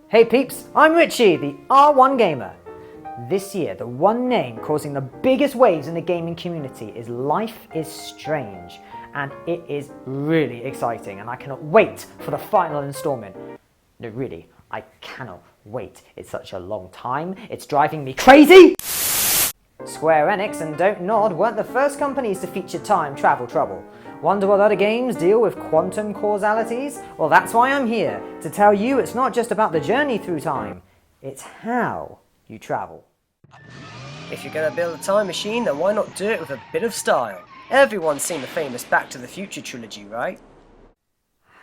Hey peeps, I'm Richie, the R1 Gamer. This year, the one name causing the biggest waves in the gaming community is Life is Strange, and it is really exciting, and I cannot wait for the final installment. No, really, I cannot wait. It's such a long time, it's driving me crazy! Square Enix and Don't Nod weren't the first companies to feature time travel trouble. Wonder what other games deal with quantum causalities? Well, that's why I'm here, to tell you it's not just about the journey through time, it's how you travel. If you're going to build a time machine, then why not do it with a bit of style? Everyone's seen the famous Back to the Future trilogy, right?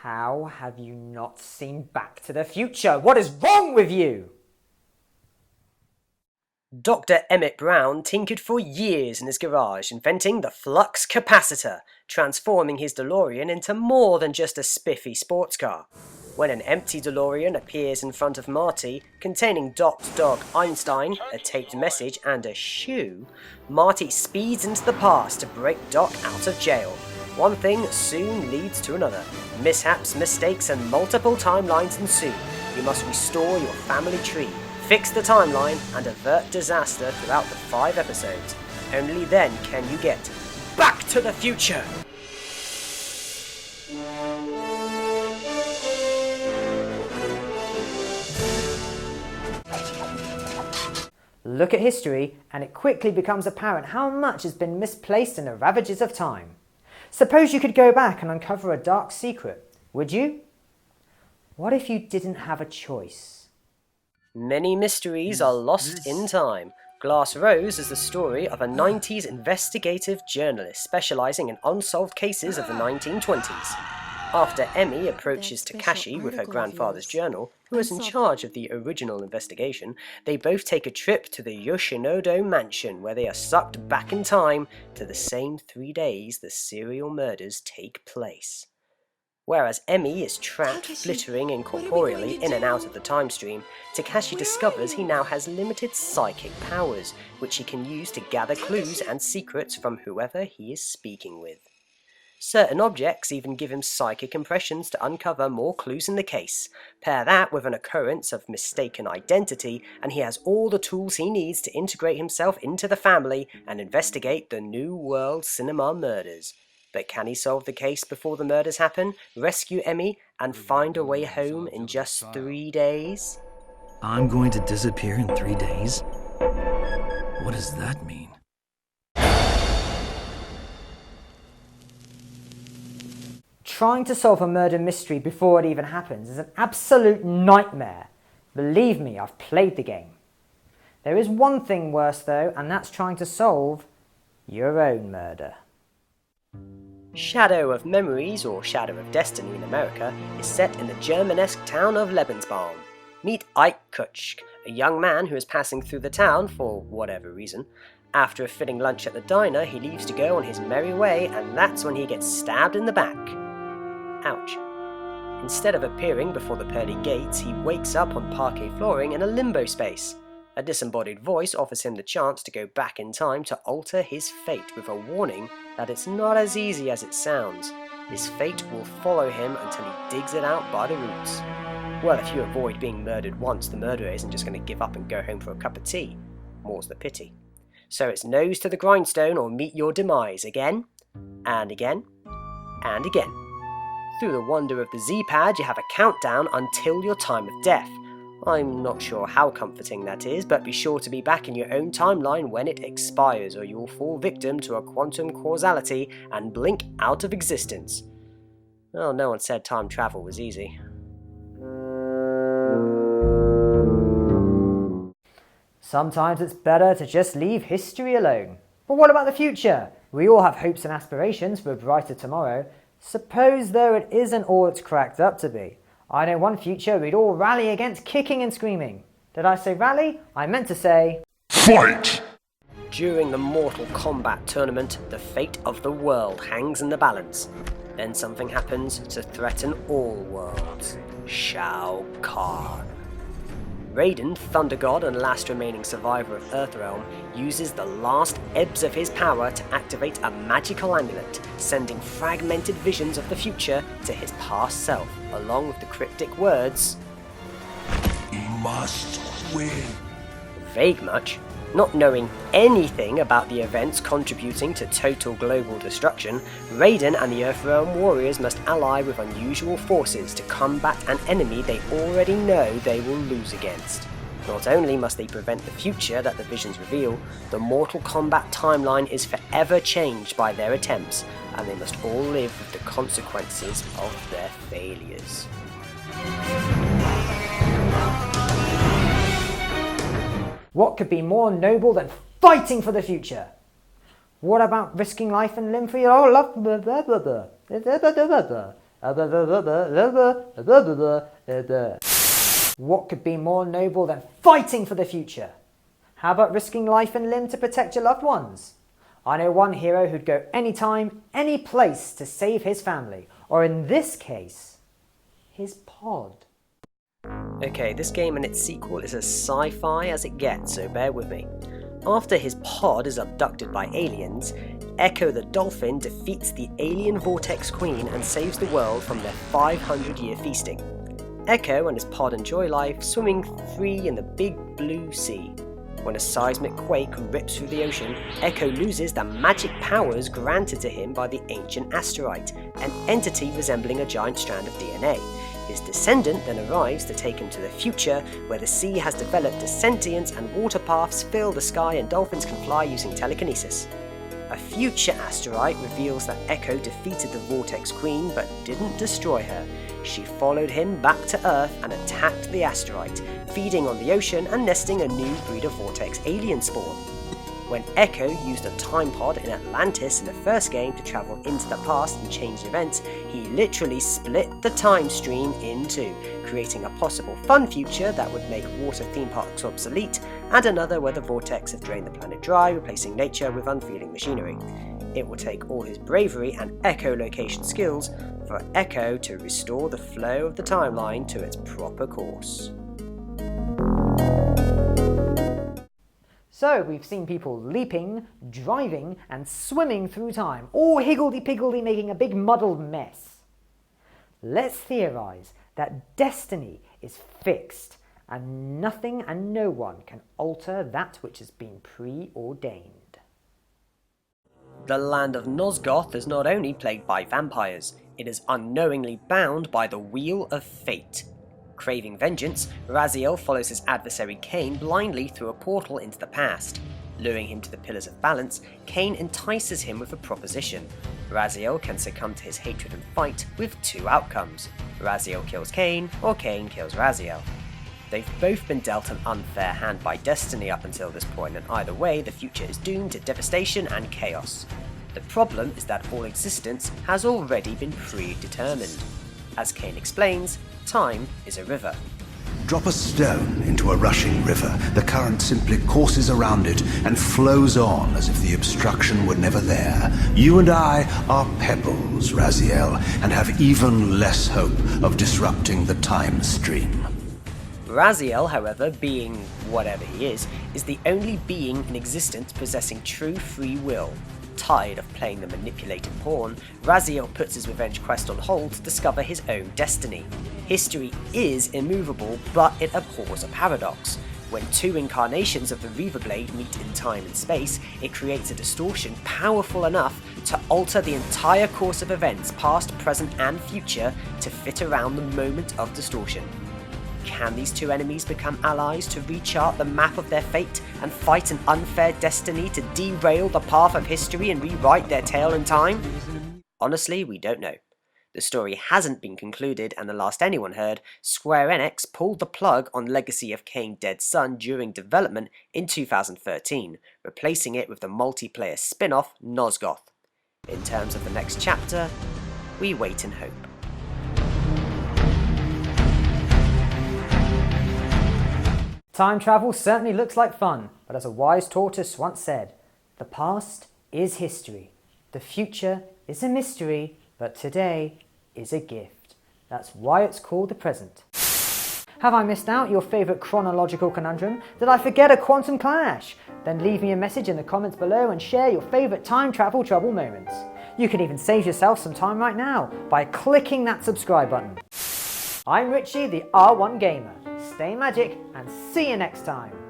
How have you not seen Back to the Future? What is wrong with you? Dr. Emmett Brown tinkered for years in his garage, inventing the flux capacitor, transforming his DeLorean into more than just a spiffy sports car. When an empty DeLorean appears in front of Marty, containing Doc's dog Einstein, a taped message, and a shoe, Marty speeds into the past to break Doc out of jail. One thing soon leads to another. Mishaps, mistakes, and multiple timelines ensue. You must restore your family tree, fix the timeline, and avert disaster throughout the 5 episodes. Only then can you get Back to the Future! Look at history, and it quickly becomes apparent how much has been misplaced in the ravages of time. Suppose you could go back and uncover a dark secret, would you? What if you didn't have a choice? Many mysteries are lost in time. Glass Rose is the story of a 90s investigative journalist specialising in unsolved cases of the 1920s. After Emmy approaches Takashi with her grandfather's journal, who is in charge of the original investigation, they both take a trip to the Yoshinodo mansion, where they are sucked back in time to the same 3 days the serial murders take place. Whereas Emmy is trapped, flittering incorporeally in and out of the time stream, Takashi discovers he now has limited psychic powers, which he can use to gather clues and secrets from whoever he is speaking with. Certain objects even give him psychic impressions to uncover more clues in the case. Pair that with an occurrence of mistaken identity, and he has all the tools he needs to integrate himself into the family and investigate the New World Cinema murders. But can he solve the case before the murders happen, rescue Emmy, and find a way home in just 3 days? I'm going to disappear in 3 days? What does that mean? Trying to solve a murder mystery before it even happens is an absolute nightmare. Believe me, I've played the game. There is one thing worse though, and that's trying to solve your own murder. Shadow of Memories, or Shadow of Destiny in America, is set in the Germanesque town of Lebensbaum. Meet Ike Kutschk, a young man who is passing through the town for whatever reason. After a fitting lunch at the diner, he leaves to go on his merry way, and that's when he gets stabbed in the back. Ouch. Instead of appearing before the pearly gates, he wakes up on parquet flooring in a limbo space. A disembodied voice offers him the chance to go back in time to alter his fate, with a warning that it's not as easy as it sounds. His fate will follow him until he digs it out by the roots. Well, if you avoid being murdered once, the murderer isn't just going to give up and go home for a cup of tea. More's the pity. So it's nose to the grindstone or meet your demise again, and again, and again. Through the wonder of the Z-Pad, you have a countdown until your time of death. I'm not sure how comforting that is, but be sure to be back in your own timeline when it expires, or you will fall victim to a quantum causality and blink out of existence. Well, no one said time travel was easy. Sometimes it's better to just leave history alone. But what about the future? We all have hopes and aspirations for a brighter tomorrow. Suppose though it isn't all it's cracked up to be. I know one future we'd all rally against kicking and screaming. Did I say rally? I meant to say... Fight! During the Mortal Kombat tournament, the fate of the world hangs in the balance. Then something happens to threaten all worlds. Shao Kahn. Raiden, Thunder God and last remaining survivor of Earthrealm, uses the last ebbs of his power to activate a magical amulet, sending fragmented visions of the future to his past self, along with the cryptic words, must win. Vague much. Not knowing anything about the events contributing to total global destruction, Raiden and the Earthrealm warriors must ally with unusual forces to combat an enemy they already know they will lose against. Not only must they prevent the future that the visions reveal, the Mortal Kombat timeline is forever changed by their attempts, and they must all live with the consequences of their failures. What could be more noble than fighting for the future? What about risking life and limb for your love? What could be more noble than fighting for the future? How about risking life and limb to protect your loved ones? I know one hero who'd go anytime, any place to save his family, or in this case, his pod. Okay, this game and its sequel is as sci-fi as it gets, so bear with me. After his pod is abducted by aliens, Echo the Dolphin defeats the alien Vortex Queen and saves the world from their 500-year feasting. Echo and his pod enjoy life, swimming free in the big blue sea. When a seismic quake rips through the ocean, Echo loses the magic powers granted to him by the ancient asteroid, an entity resembling a giant strand of DNA. His descendant then arrives to take him to the future, where the sea has developed a sentience and water paths fill the sky and dolphins can fly using telekinesis. A future asteroid reveals that Echo defeated the Vortex Queen but didn't destroy her. She followed him back to Earth and attacked the asteroid, feeding on the ocean and nesting a new breed of Vortex alien spawn. When Echo used a time pod in Atlantis in the first game to travel into the past and change events, he literally split the time stream in two, creating a possible fun future that would make water theme parks obsolete, and another where the vortex had drained the planet dry, replacing nature with unfeeling machinery. It will take all his bravery and echolocation skills for Echo to restore the flow of the timeline to its proper course. So we've seen people leaping, driving and swimming through time, all higgledy-piggledy making a big muddled mess. Let's theorise that destiny is fixed and nothing and no one can alter that which has been preordained. The land of Nosgoth is not only plagued by vampires, it is unknowingly bound by the Wheel of Fate. Craving vengeance, Raziel follows his adversary Cain blindly through a portal into the past. Luring him to the Pillars of Balance, Cain entices him with a proposition. Raziel can succumb to his hatred and fight, with two outcomes. Raziel kills Cain, or Cain kills Raziel. They've both been dealt an unfair hand by destiny up until this point, and either way, the future is doomed to devastation and chaos. The problem is that all existence has already been predetermined. As Cain explains, time is a river. Drop a stone into a rushing river. The current simply courses around it and flows on as if the obstruction were never there. You and I are pebbles, Raziel, and have even less hope of disrupting the time stream. Raziel, however, being whatever he is the only being in existence possessing true free will. Tired of playing the manipulated pawn, Raziel puts his revenge quest on hold to discover his own destiny. History is immovable, but it abhors a paradox. When two incarnations of the Reaver Blade meet in time and space, it creates a distortion powerful enough to alter the entire course of events, past, present, and future, to fit around the moment of distortion. Can these two enemies become allies to rechart the map of their fate and fight an unfair destiny to derail the path of history and rewrite their tale in time? Honestly, we don't know. The story hasn't been concluded, and the last anyone heard, Square Enix pulled the plug on Legacy of Kain Dead Son during development in 2013, replacing it with the multiplayer spin-off Nosgoth. In terms of the next chapter, we wait and hope. Time travel certainly looks like fun, but as a wise tortoise once said, the past is history, the future is a mystery, but today is a gift. That's why it's called the present. Have I missed out your favourite chronological conundrum? Did I forget a quantum clash? Then leave me a message in the comments below and share your favourite time travel trouble moments. You can even save yourself some time right now by clicking that subscribe button. I'm Richie, the R1 Gamer. stay magic, and see you next time.